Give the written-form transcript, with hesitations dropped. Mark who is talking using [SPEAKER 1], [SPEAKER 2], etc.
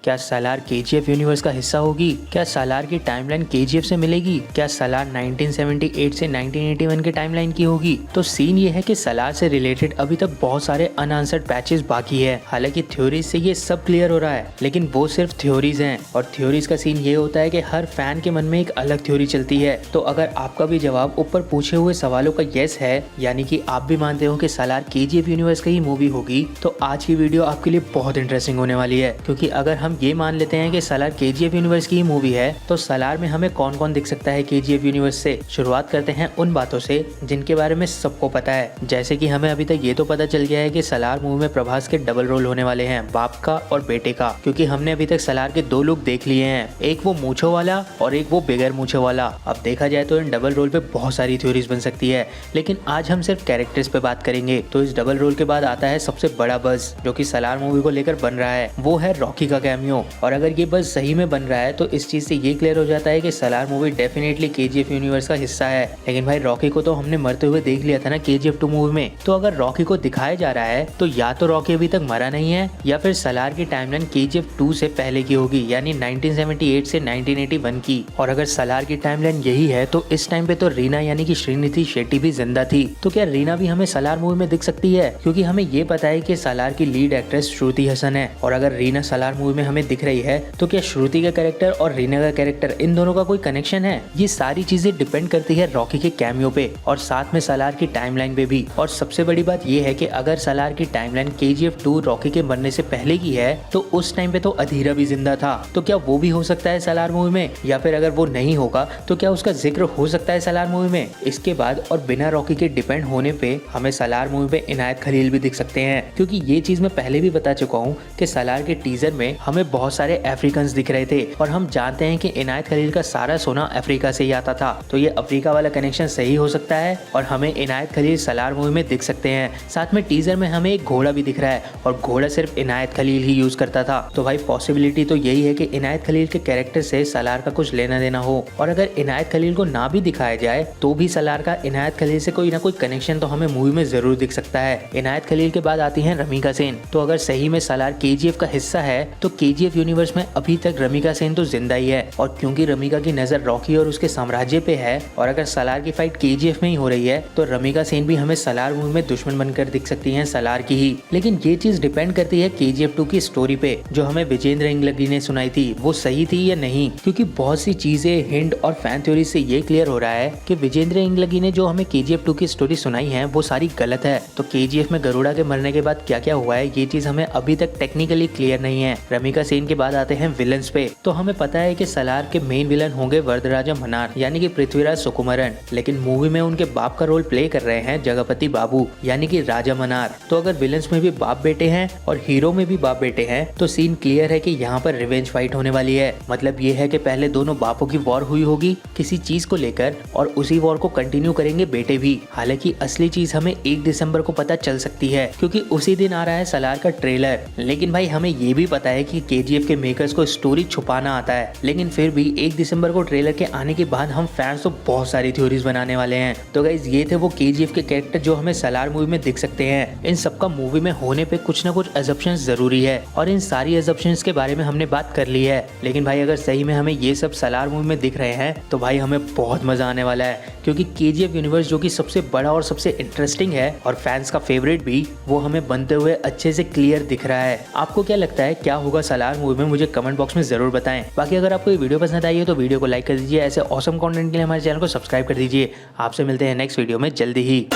[SPEAKER 1] क्या सालार KGF universe का हिस्सा होगी? क्या सालार की टाइमलाइन केजीएफ से मिलेगी? क्या सालार 1978 से 1981 के टाइमलाइन की होगी? तो सीन ये है कि सालार से रिलेटेड अभी तक बहुत सारे अनआंसर्ड पैचेस बाकी है। हालांकि थ्योरीज से ये सब क्लियर हो रहा है, लेकिन वो सिर्फ थ्योरीज हैं और थ्योरीज का सीन ये होता है कि हर फैन के मन में एक अलग थ्योरी चलती है। तो अगर आपका भी जवाब ऊपर पूछे हुए सवालों का यस है, यानी कि आप भी मानते हो कि सालार केजीएफ यूनिवर्स की ही मूवी होगी, तो आज की वीडियो आपके लिए बहुत इंटरेस्टिंग होने वाली है। क्योंकि अगर हम ये मान लेते हैं कि सालार केजीएफ यूनिवर्स की ही मूवी है, तो सालार में हमें कौन कौन दिख सकता है केजीएफ यूनिवर्स से। शुरुआत करते हैं उन बातों से जिनके बारे में सबको पता है। जैसे कि हमें अभी तक ये तो पता चल गया है कि सालार मूवी में प्रभास के डबल रोल होने वाले हैं, बाप का और बेटे का। क्योंकि हमने अभी तक सालार के दो लुक देख लिए हैं, एक वो मूंछों वाला और एक वो बगैर मूंछों वाला। अब देखा जाए तो इन डबल रोल पे बहुत सारी थ्योरीज बन सकती है, लेकिन आज हम सिर्फ कैरेक्टर्स पे बात करेंगे। तो इस डबल रोल के बाद आता है सबसे बड़ा बज़ जो कि सालार मूवी को लेकर बन रहा है, वो है रॉकी का कैमियो। और अगर ये बज़ सही में बन रहा है तो इस चीज से ये क्लियर हो जाता है कि सालार मूवी डेफिनेटली केजीएफ यूनिवर्स का हिस्सा है। लेकिन भाई रॉकी को तो हमने मरते हुए देख लिया था ना केजीएफ 2 मूवी में, तो अगर रॉकी को दिखाया जा रहा है तो या तो रॉकी अभी तक मरा नहीं है, या फिर सालार की टाइमलाइन केजीएफ 2 से पहले की होगी, यानी 1978 से 1981 की। और अगर सालार की टाइमलाइन यही है तो इस टाइम पे तो रीना यानी कि श्रीनिधि शेट्टी भी जिंदा थी। तो क्या रीना भी हमें सालार मूवी में दिख सकती है? क्योंकि हमें ये पता है कि सालार की लीड एक्ट्रेस श्रुति हसन है, और अगर रीना सालार मूवी में हमें दिख रही है तो क्या श्रुति का कैरेक्टर और रीना का कैरेक्टर इन दोनों का कोई कनेक्शन है? ये सारी चीजें डिपेंड करती है रॉकी के कैमियो पे और साथ में सालार की टाइमलाइन पे भी। और सबसे बड़ी बात ये है कि अगर सालार की टाइमलाइन केजीएफ 2 रॉकी के मरने से पहले की है तो उस टाइम पे तो अधीरा भी जिंदा था, तो क्या वो भी हो सकता है सालार मूवी में? या फिर अगर वो नहीं होगा तो क्या उसका जिक्र हो सकता है सालार मूवी में? इसके बाद और बिना रॉकी के डिपेंड होने पे हमें सालार मूवी पे इनायत खलील भी दिख सकते हैं, क्योंकि ये चीज मैं पहले भी बता चुका हूँ कि सालार के टीजर में हमें बहुत सारे अफ्रीकन दिख रहे थे और हम जानते हैं कि इनायत खलील का सारा सोना अफ्रीका से ही आता था। तो ये अफ्रीका वाला कनेक्शन सही हो सकता है और हमें इनायत खलील सालार मूवी में दिख सकते हैं। साथ में टीजर में हमें एक घोड़ा भी दिख रहा है और घोड़ा सिर्फ इनायत खलील ही यूज करता था। तो भाई पॉसिबिलिटी तो यही है कि इनायत खलील के कैरेक्टर से सालार का कुछ लेना देना हो। और अगर इनायत खलील को ना भी दिखाया जाए तो भी सालार का इनायत खलील से कोई ना कोई कनेक्शन तो हमें मूवी में जरूर दिख सकता है। इनायत खलील के बाद आती है रमीका सेन। तो अगर सही में सालार केजीएफ का हिस्सा है तो केजीएफ यूनिवर्स में अभी तक रमीका सेन तो जिंदा ही है, और क्योंकि रमीका की नजर रॉकी और उसके साम्राज्य पे है और अगर सालार की फाइट केजीएफ में ही हो रही है तो रमीका सेन भी हमें सालार मूवी में दुश्मन बनकर दिख सकती हैं सालार की ही। लेकिन ये चीज डिपेंड करती है केजीएफ 2 की स्टोरी पे, जो हमें विजेंद्र इंगलगी ने सुनाई थी वो सही थी या नहीं। क्योंकि बहुत सी चीजें हिंट और फैन थ्योरी से ये क्लियर हो रहा है कि विजेंद्र इंगलगी ने जो हमें केजीएफ 2 की स्टोरी सुनाई है वो सारी गलत है। तो केजीएफ में गरुड़ा के मरने के बाद क्या क्या हुआ है ये चीज हमें अभी तक टेक्निकली क्लियर नहीं है। रमीका सेन के बाद आते हैं विलन्स पे। तो हमें पता है कि सालार के मेन विलन होंगे वरदराजा मन्नार यानी कि पृथ्वीराज सुकुमारन, लेकिन मूवी में उनके बाप का रोल प्ले कर रहे हैं जगपति बाबू यानी कि राजा मन्नार। तो अगर विलन्स में भी बाप बेटे हैं और हीरो में भी बाप बेटे हैं तो सीन क्लियर है कि यहाँ पर रिवेंज फाइट होने वाली है। मतलब ये है कि पहले दोनों बापों की वॉर हुई होगी किसी चीज को लेकर और उसी वॉर को कंटिन्यू करेंगे बेटे भी। हालांकि असली चीज हमें 1 दिसंबर को पता चल सकती है क्योंकि उसी दिन आ रहा है सालार का ट्रेलर। लेकिन भाई हमें ये भी पता है कि केजीएफ के मेकर्स को स्टोरी छुपाना आता है, लेकिन फिर भी 1 दिसंबर को ट्रेलर के आने के बाद हम फैंस तो बहुत सारी थ्योरीज बनाने वाले हैं। तो गाइस ये थे वो केजीएफ के कैरेक्टर जो हमें सालार मूवी में दिख सकते हैं। इन सबका मूवी में होने पे कुछ ना कुछ अजम्पशंस जरूरी है और इन सारी अजम्पशंस के बारे में हमने बात कर ली है। लेकिन भाई अगर सही में हमें ये सब सालार मूवी में दिख रहे हैं तो भाई हमें बहुत मजा आने वाला है, क्योंकि केजीएफ यूनिवर्स जो कि सबसे बड़ा और सबसे इंटरेस्टिंग है और फैंस का फेवरेट भी, वो हमें बनते हुए अच्छे से क्लियर दिख रहा है। आपको क्या लगता है क्या होगा सालार मूवी में? मुझे कमेंट बॉक्स में जरूर बताएं। बाकी अगर आपको ये वीडियो पसंद आई है तो वीडियो को लाइक कर दीजिए। ऐसे ऑसम कंटेंट के लिए हमारे चैनल को सब्सक्राइब कर दीजिए। आपसे मिलते हैं नेक्स्ट वीडियो में जल्दी ही।